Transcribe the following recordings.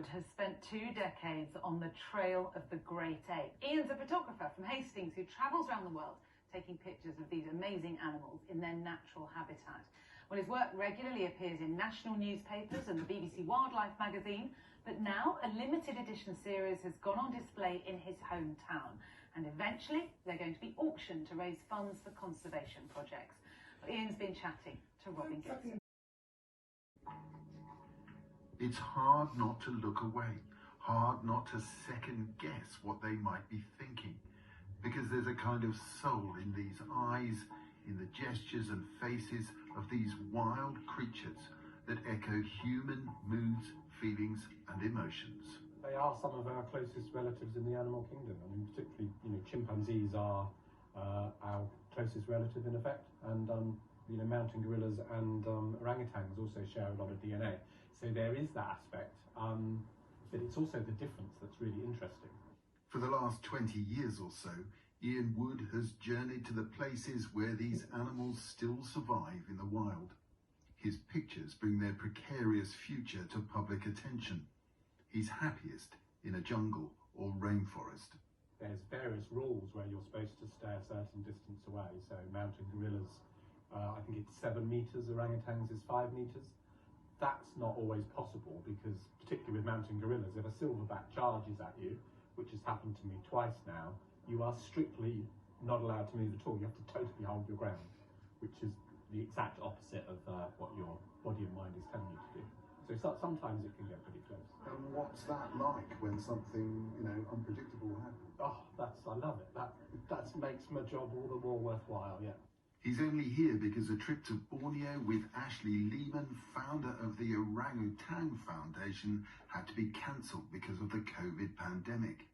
Wood has spent 2 decades on the trail of the great ape. Ian's a photographer from Hastings who travels around the world taking pictures of these amazing animals in their natural habitat. Well, his work regularly appears in national newspapers and the BBC Wildlife magazine, but now a limited edition series has gone on display in his hometown, and eventually they're going to be auctioned to raise funds for conservation projects. But Ian's been chatting to Robin Gibson. It's hard not to look away, hard not to second guess what they might be thinking, because there's a kind of soul in these eyes, in the gestures and faces of these wild creatures that echo human moods, feelings and emotions. They are some of our closest relatives in the animal kingdom. I mean, particularly, chimpanzees are our closest relative in effect, and mountain gorillas and orangutans also share a lot of DNA. So there is that aspect, but it's also the difference that's really interesting. For the last 20 years or so, Ian Wood has journeyed to the places where these animals still survive in the wild. His pictures bring their precarious future to public attention. He's happiest in a jungle or rainforest. There's various rules where you're supposed to stay a certain distance away. So mountain gorillas, I think it's 7 meters, orangutans is 5 meters. That's not always possible because, particularly with mountain gorillas, if a silverback charges at you, which has happened to me twice now, you are strictly not allowed to move at all. You have to totally hold your ground, which is the exact opposite of what your body and mind is telling you to do. So sometimes it can get pretty close. And what's that like when something, unpredictable happens? Oh, I love it. That makes my job all the more worthwhile, yeah. He's only here because a trip to Borneo with Ashley Lehman, founder of the Orangutan Foundation, had to be cancelled because of the COVID pandemic.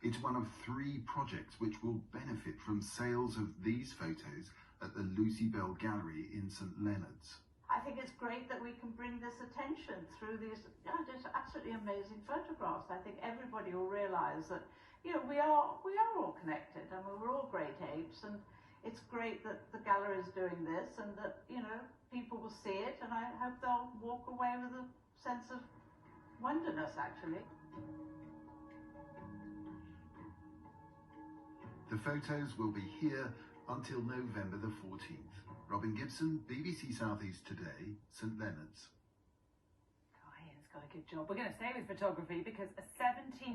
It's one of 3 projects which will benefit from sales of these photos at the Lucy Bell Gallery in St Leonard's. I think it's great that we can bring this attention through these just absolutely amazing photographs. I think everybody will realise that we are all connected and we're all great apes, and it's great that the gallery is doing this and that people will see it, and I hope they'll walk away with a sense of wonderness actually. The photos will be here until November the 14th. Robin Gibson, BBC South East Today, St Leonard's. Oh, Ian's got a good job. We're going to stay with photography because a 17